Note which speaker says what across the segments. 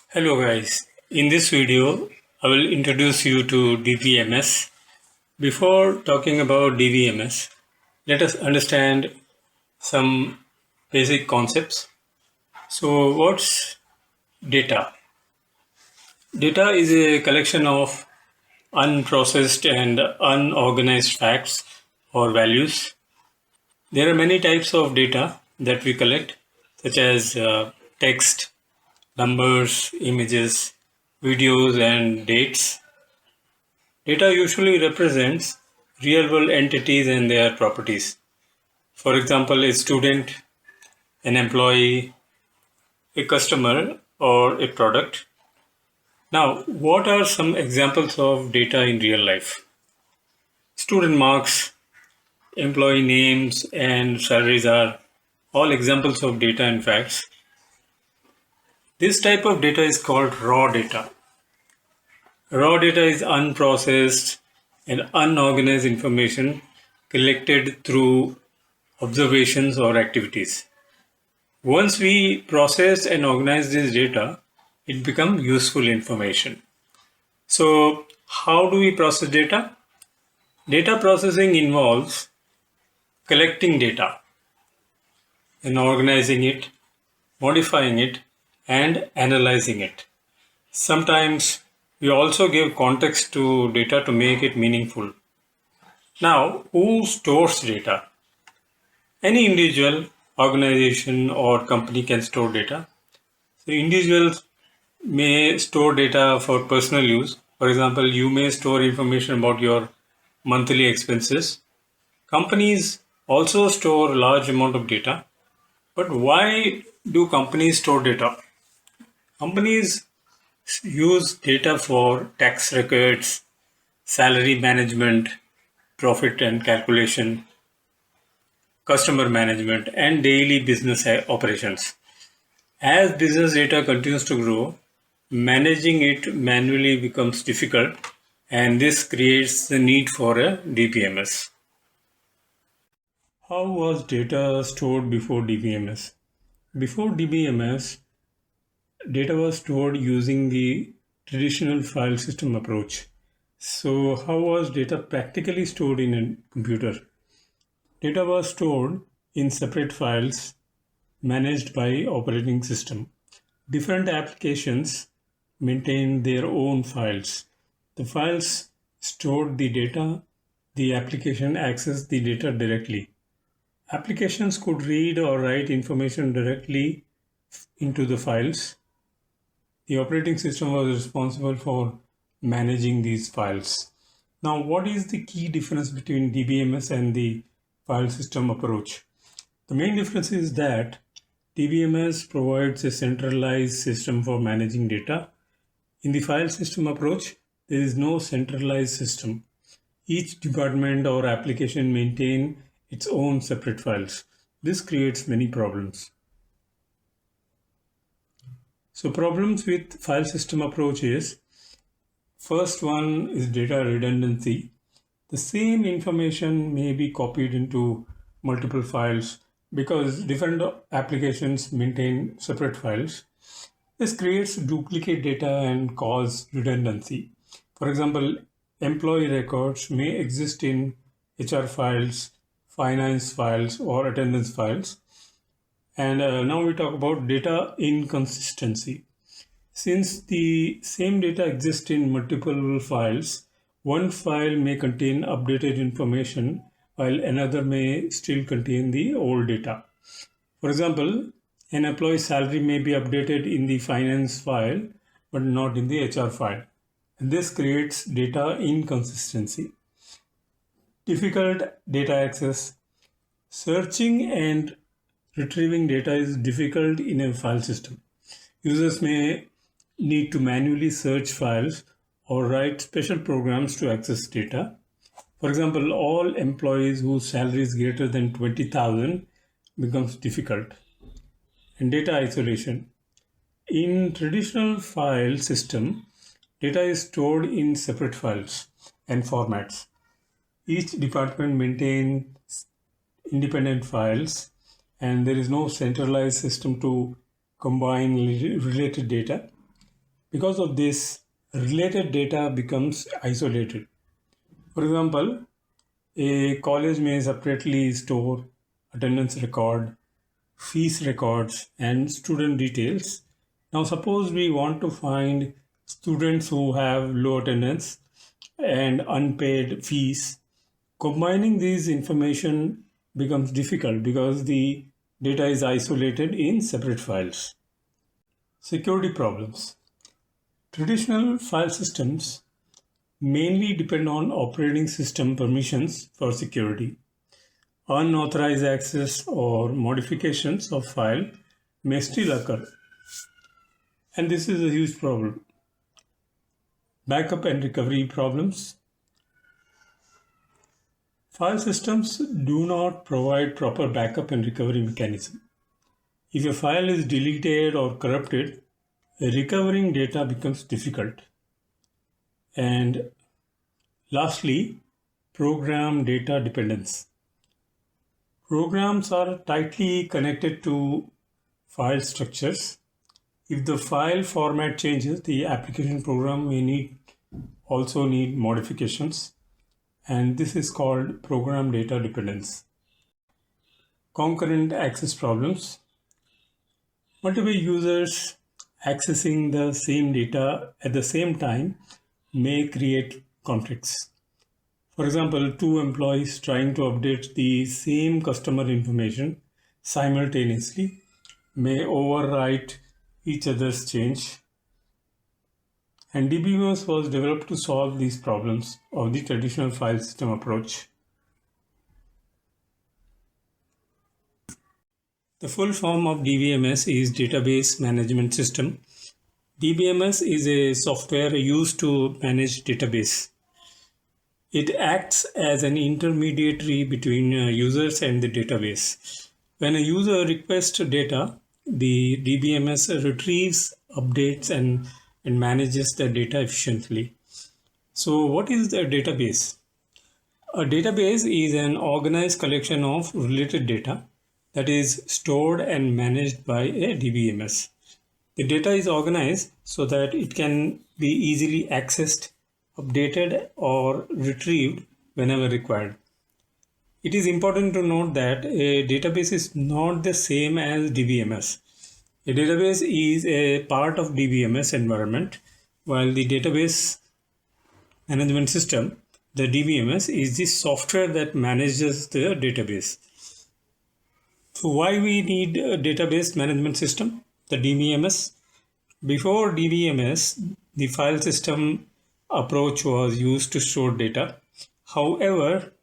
Speaker 1: Hello guys, in this video I will introduce you to DBMS. Before talking about DBMS, let us understand some basic concepts. So what's data? Data is a collection of unprocessed and unorganized facts or values. There are many types of data that we collect, such as text, numbers, images, videos and dates. Data usually represents real-world entities and their properties. For example, a student, an employee, a customer, or a product. Now, what are some examples of data in real life? Student marks, employee names, and salaries are all examples of data and facts. This type of data is called raw data. Raw data is unprocessed and unorganized information collected through observations or activities. Once we process and organize this data, it becomes useful information. So, how do we process data? Data processing involves collecting data and organizing it, modifying it, and analyzing it. Sometimes we also give context to data to make it meaningful. Now, who stores data? Any individual, organization, or company can store data. So individuals may store data for personal use. For example, you may store information about your monthly expenses. Companies also store large amount of data. But why do companies store data? Companies use data for tax records, salary management, profit and calculation, customer management, and daily business operations. As business data continues to grow, managing it manually becomes difficult, and this creates the need for a DBMS. How was data stored before DBMS? Before DBMS, data was stored using the traditional file system approach. So, how was data practically stored in a computer? Data was stored in separate files managed by operating system. Different applications maintain their own files. The files stored the data, the application accessed the data directly. Applications could read or write information directly into the files. The operating system was responsible for managing these files. Now, what is the key difference between DBMS and the file system approach? The main difference is that DBMS provides a centralized system for managing data. In the file system approach, there is no centralized system. Each department or application maintain its own separate files. This creates many problems. So problems with file system approach is, first one is data redundancy. The same information may be copied into multiple files because different applications maintain separate files. This creates duplicate data and cause redundancy. For example, employee records may exist in HR files, finance files, or attendance files. And now we talk about data inconsistency. Since the same data exists in multiple files, one file may contain updated information while another may still contain the old data. For example, an employee's salary may be updated in the finance file but not in the HR file. And this creates data inconsistency. Difficult data access. Searching and retrieving data is difficult in a file system. Users may need to manually search files or write special programs to access data. For example, all employees whose salary is greater than 20,000 becomes difficult. And data isolation. In traditional file system, data is stored in separate files and formats. Each department maintains independent files and there is no centralized system to combine related data. Because of this, related data becomes isolated. For example, a college may separately store attendance record, fees records, and student details. Now, suppose we want to find students who have low attendance and unpaid fees. Combining these information becomes difficult because the data is isolated in separate files. Security problems. Traditional file systems mainly depend on operating system permissions for security. Unauthorized access or modifications of file may still occur, and this is a huge problem. Backup and recovery problems. File systems do not provide proper backup and recovery mechanism. If a file is deleted or corrupted, recovering data becomes difficult. And lastly, program data dependence. Programs are tightly connected to file structures. If the file format changes, the application program may also need modifications, and this is called program data dependence. Concurrent access problems. Multiple users accessing the same data at the same time may create conflicts. For example, two employees trying to update the same customer information simultaneously may overwrite each other's change. And DBMS was developed to solve these problems of the traditional file system approach. The full form of DBMS is Database Management System. DBMS is a software used to manage database. It acts as an intermediary between users and the database. When a user requests data, the DBMS retrieves, updates, and manages the data efficiently. So what is the database? A database is an organized collection of related data that is stored and managed by a DBMS. The data is organized so that it can be easily accessed, updated, or retrieved whenever required. It is important to note that a database is not the same as DBMS. A database is a part of DBMS environment, while the database management system, the DBMS, is the software that manages the database. So why we need a database management system, the DBMS? Before DBMS, the file system approach was used to store data. However,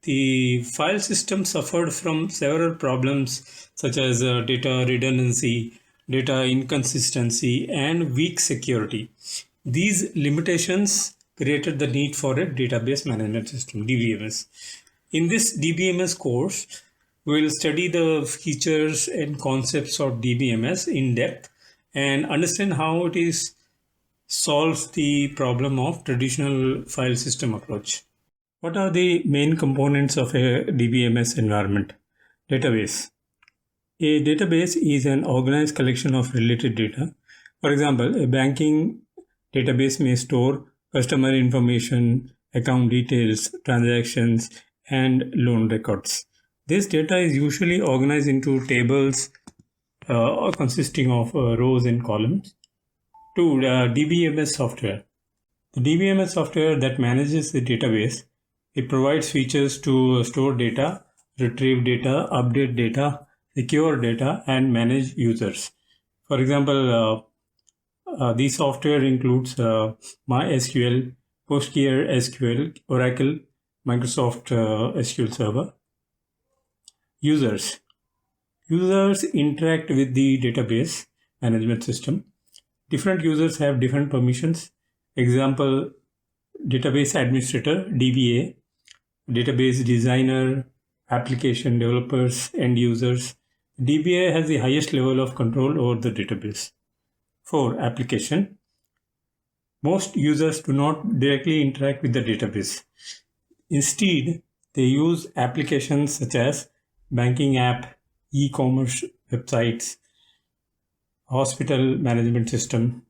Speaker 1: the file system suffered from several problems such as data redundancy, data inconsistency, and weak security. These limitations created the need for a database management system, DBMS. In this DBMS course, we will study the features and concepts of DBMS in depth and understand how it solves the problem of traditional file system approach. What are the main components of a DBMS environment? Database. A database is an organized collection of related data. For example, a banking database may store customer information, account details, transactions, and loan records. This data is usually organized into tables consisting of rows and columns. 2. DBMS software. The DBMS software that manages the database. It provides features to store data, retrieve data, update data, secure data, and manage users. For example, these software includes MySQL, PostgreSQL, Oracle, Microsoft SQL Server. Users. Users interact with the database management system. Different users have different permissions. Example, database administrator, DBA, database designer, application developers, end users. DBA has the highest level of control over the database. 4. Application. Most users do not directly interact with the database. Instead, they use applications such as banking app, e-commerce websites, hospital management system.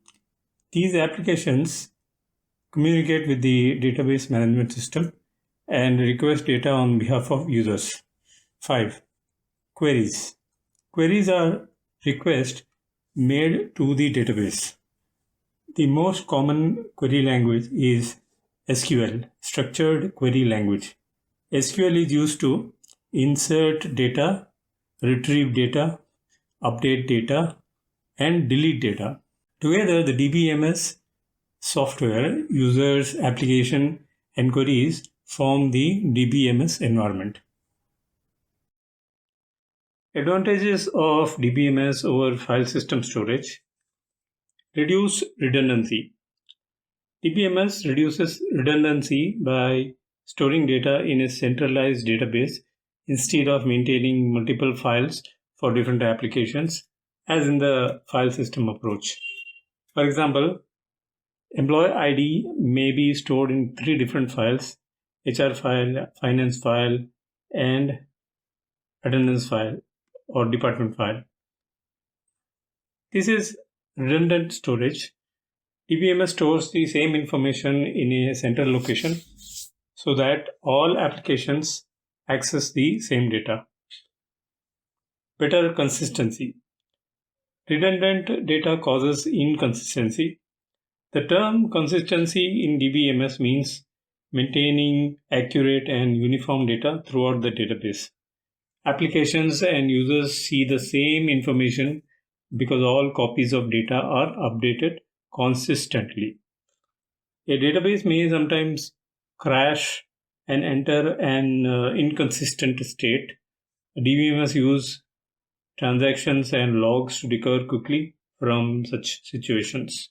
Speaker 1: These applications communicate with the database management system and request data on behalf of users. 5. Queries. Queries are requests made to the database. The most common query language is SQL, Structured Query Language. SQL is used to insert data, retrieve data, update data, and delete data. Together, the DBMS software, users, application, and queries form the DBMS environment. Advantages of DBMS over file system storage. Reduce redundancy. DBMS reduces redundancy by storing data in a centralized database instead of maintaining multiple files for different applications, as in the file system approach. For example, employee ID may be stored in 3 different files: HR file, finance file, and attendance file or department file. This is redundant storage. DBMS stores the same information in a central location so that all applications access the same data. Better consistency. Redundant data causes inconsistency. The term consistency in DBMS means maintaining accurate and uniform data throughout the database. Applications and users see the same information because all copies of data are updated consistently. A database may sometimes crash and enter an inconsistent state. DBMS use transactions and logs to recover quickly from such situations.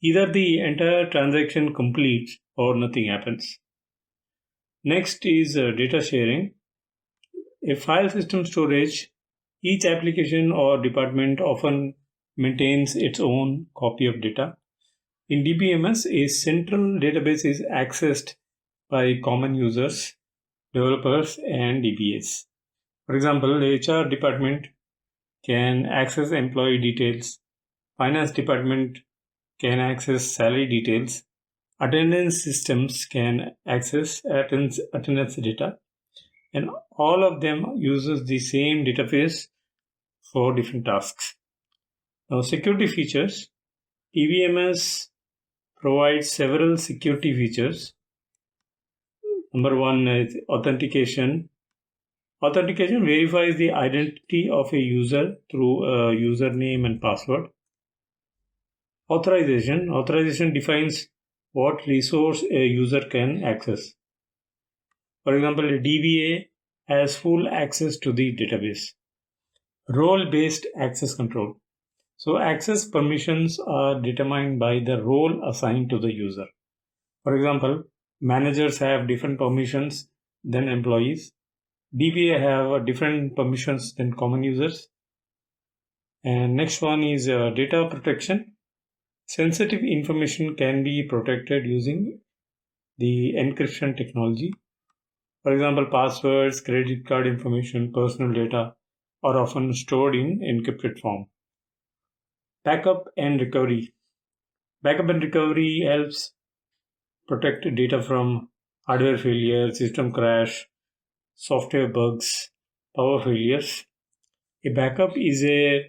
Speaker 1: Either the entire transaction completes or nothing happens. Next is data sharing. A file system storage. Each application or department often maintains its own copy of data. In DBMS, a central database is accessed by common users, developers, and DBAs. For example, the HR department can access employee details. Finance department can access salary details. Attendance systems can access attendance data. And all of them uses the same database for different tasks. Now, security features. DBMS provides several security features. Number 1 is authentication. Authentication verifies the identity of a user through a username and password. Authorization. Authorization defines what resource a user can access. For example, a DBA has full access to the database. Role-based access control. So access permissions are determined by the role assigned to the user. For example, managers have different permissions than employees. DBA have different permissions than common users. And next one is data protection. Sensitive information can be protected using the encryption technology. For example, passwords, credit card information, personal data are often stored in encrypted form. Backup and recovery. Backup and recovery helps protect data from hardware failure, system crash, software bugs, power failures. A backup is a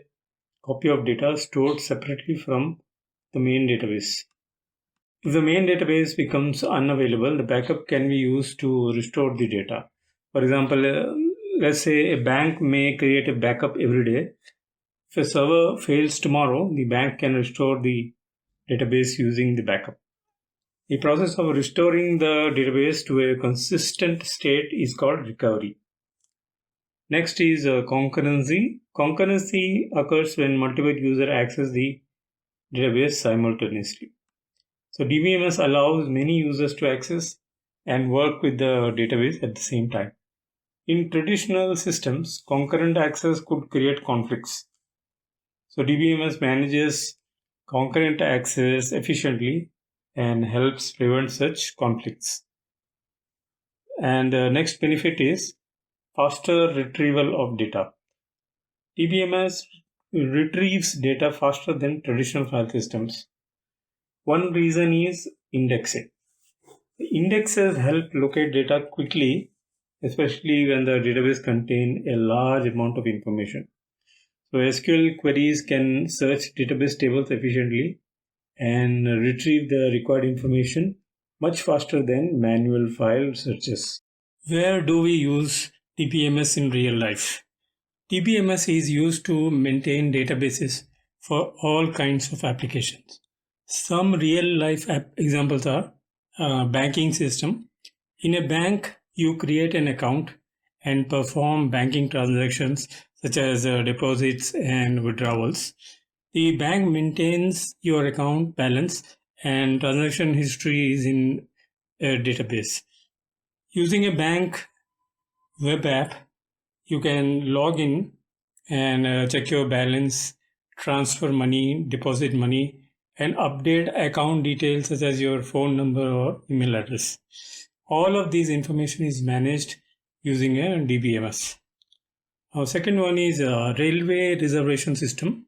Speaker 1: copy of data stored separately from the main database. If the main database becomes unavailable, the backup can be used to restore the data. For example, let's say a bank may create a backup every day. If a server fails tomorrow, the bank can restore the database using the backup. The process of restoring the database to a consistent state is called recovery. Next is concurrency. Concurrency occurs when multiple users access the database simultaneously. So DBMS allows many users to access and work with the database at the same time. In traditional systems, concurrent access could create conflicts. So DBMS manages concurrent access efficiently and helps prevent such conflicts. And the next benefit is faster retrieval of data. DBMS retrieves data faster than traditional file systems. One reason is indexing. Indexes help locate data quickly, especially when the database contains a large amount of information. So SQL queries can search database tables efficiently and retrieve the required information much faster than manual file searches. Where do we use DBMS in real life? DBMS is used to maintain databases for all kinds of applications. Some real life examples are banking system. In a bank, you create an account and perform banking transactions such as deposits and withdrawals. The bank maintains your account balance and transaction history is in a database. Using a bank web app, you can log in and check your balance, transfer money, deposit money, and update account details such as your phone number or email address. All of these information is managed using a DBMS. Our second one is a railway reservation system.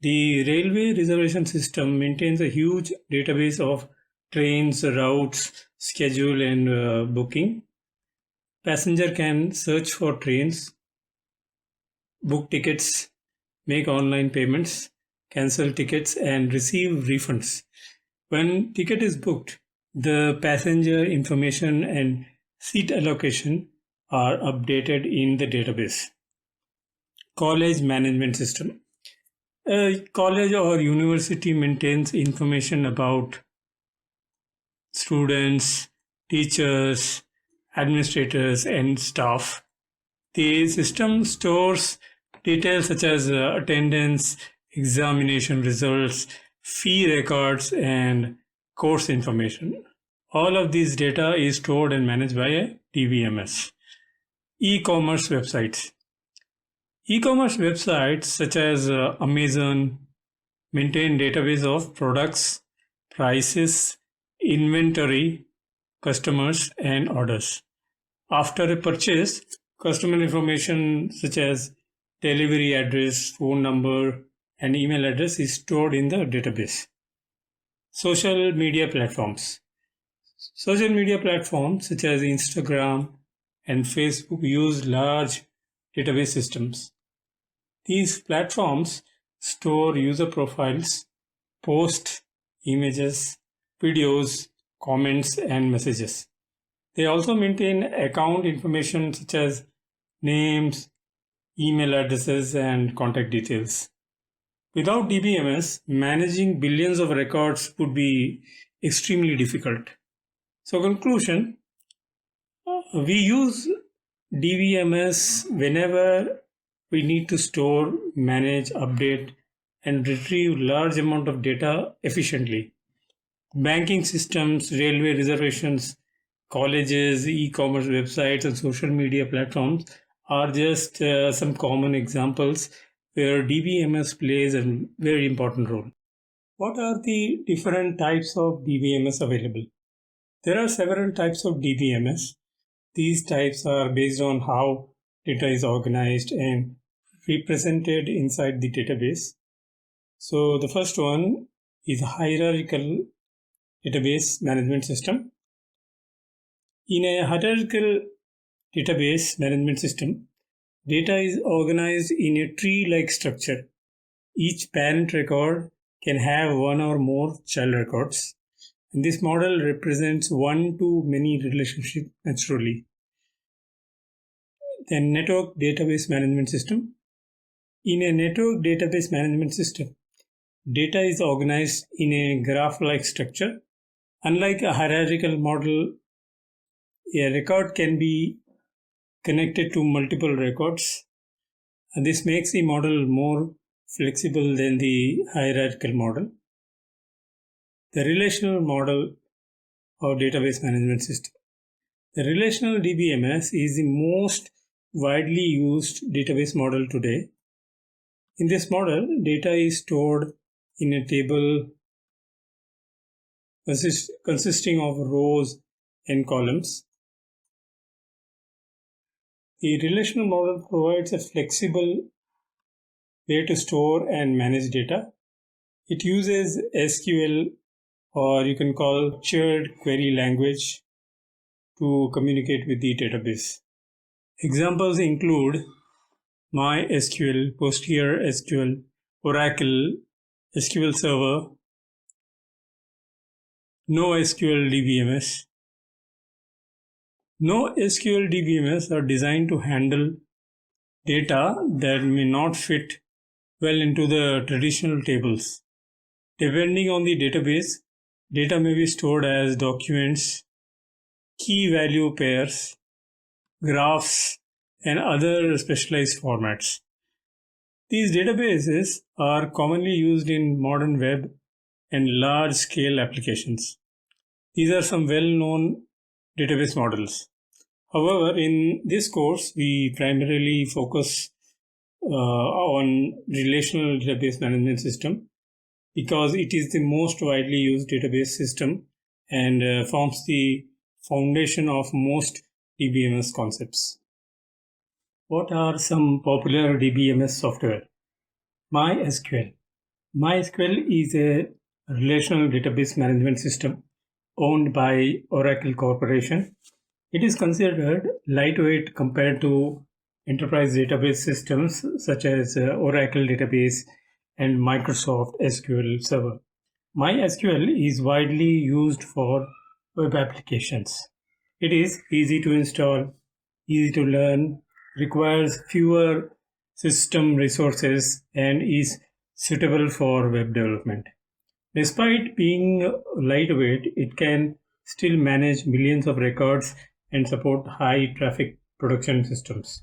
Speaker 1: The railway reservation system maintains a huge database of trains, routes, schedule, and booking. Passenger can search for trains, book tickets, make online payments, cancel tickets, and receive refunds. When ticket is booked, the passenger information and seat allocation are updated in the database. College management system. A college or university maintains information about students, teachers, administrators, and staff. The system stores details such as attendance, examination results, fee records, and course information. All of these data is stored and managed by a DBMS. E-commerce websites. E-commerce websites such as Amazon maintain database of products, prices, inventory, customers, and orders. After a purchase, customer information such as delivery address, phone number, and email address is stored in the database. Social media platforms. Social media platforms such as Instagram and Facebook use large database systems. These platforms store user profiles, post images, videos, comments, and messages. They also maintain account information such as names, email addresses, and contact details. Without DBMS, managing billions of records would be extremely difficult. So, conclusion, we use DBMS whenever we need to store, manage, update, and retrieve large amount of data efficiently. Banking systems, railway reservations, colleges, e-commerce websites, and social media platforms are just some common examples where DBMS plays a very important role. What are the different types of DBMS available? There are several types of DBMS. These types are based on how data is organized and represented inside the database. So the first one is hierarchical database management system. In a hierarchical database management system, data is organized in a tree-like structure. Each parent record can have one or more child records. And this model represents one-to-many relationship naturally. Then network database management system. In a network database management system, data is organized in a graph-like structure. Unlike a hierarchical model, a record can be connected to multiple records. And this makes the model more flexible than the hierarchical model. The relational model or database management system. The relational DBMS is the most widely used database model today. In this model, data is stored in a table consisting of rows and columns. The relational model provides a flexible way to store and manage data. It uses SQL, or you can call structured query language, to communicate with the database. Examples include MySQL, PostgreSQL, Oracle, SQL Server, NoSQL DBMS. NoSQL DBMS are designed to handle data that may not fit well into the traditional tables. Depending on the database, data may be stored as documents, key value pairs, graphs, and other specialized formats. These databases are commonly used in modern web and large-scale applications. These are some well-known database models. However, in this course, we primarily focus on relational database management system because it is the most widely used database system and forms the foundation of most DBMS concepts. What are some popular DBMS software? MySQL. MySQL is a relational database management system owned by Oracle Corporation. It is considered lightweight compared to enterprise database systems such as Oracle Database and Microsoft SQL Server. MySQL is widely used for web applications. It is easy to install, easy to learn, requires fewer system resources, and is suitable for web development. Despite being lightweight, it can still manage millions of records and support high traffic production systems.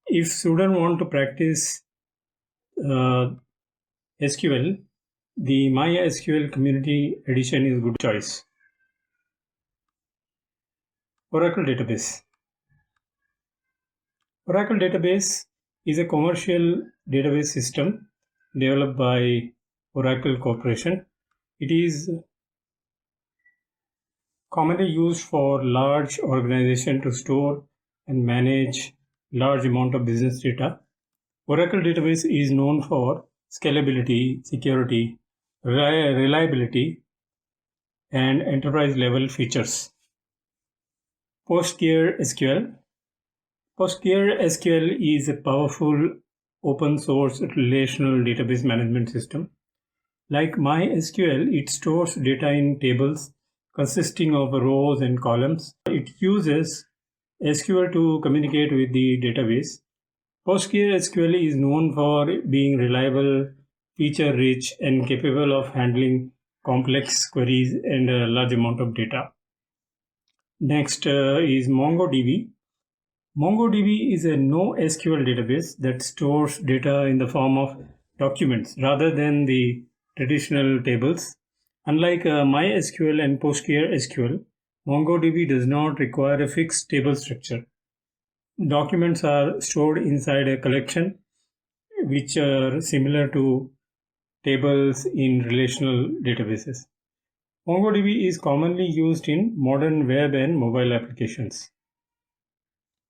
Speaker 1: If students want to practice SQL, the MySQL Community Edition is a good choice. Oracle Database. Oracle Database is a commercial database system developed by Oracle Corporation. It is commonly used for large organizations to store and manage large amount of business data. Oracle Database is known for scalability, security, reliability, and enterprise-level features. PostgreSQL. PostgreSQL is a powerful open-source relational database management system. Like MySQL, it stores data in tables consisting of rows and columns. It uses SQL to communicate with the database. PostgreSQL is known for being reliable, feature-rich, and capable of handling complex queries and a large amount of data. Next is MongoDB. MongoDB is a NoSQL database that stores data in the form of documents rather than the traditional tables. Unlike MySQL and PostgreSQL, MongoDB does not require a fixed table structure. Documents are stored inside a collection, which are similar to tables in relational databases. MongoDB is commonly used in modern web and mobile applications.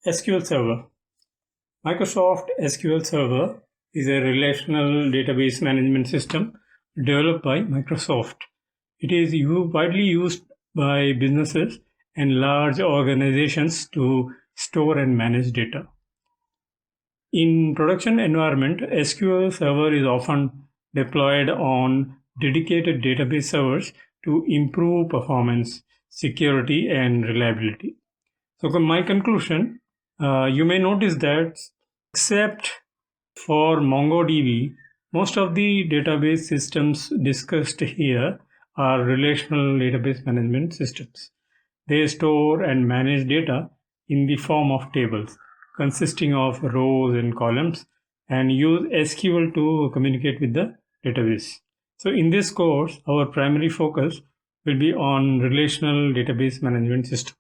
Speaker 1: SQL Server. Microsoft SQL Server is a relational database management system developed by Microsoft. It is widely used by businesses and large organizations to store and manage data. In production environment, SQL Server is often deployed on dedicated database servers to improve performance, security, and reliability. So my conclusion, you may notice that except for MongoDB, most of the database systems discussed here are relational database management systems. They store and manage data in the form of tables consisting of rows and columns and use SQL to communicate with the database. So in this course, our primary focus will be on relational database management system.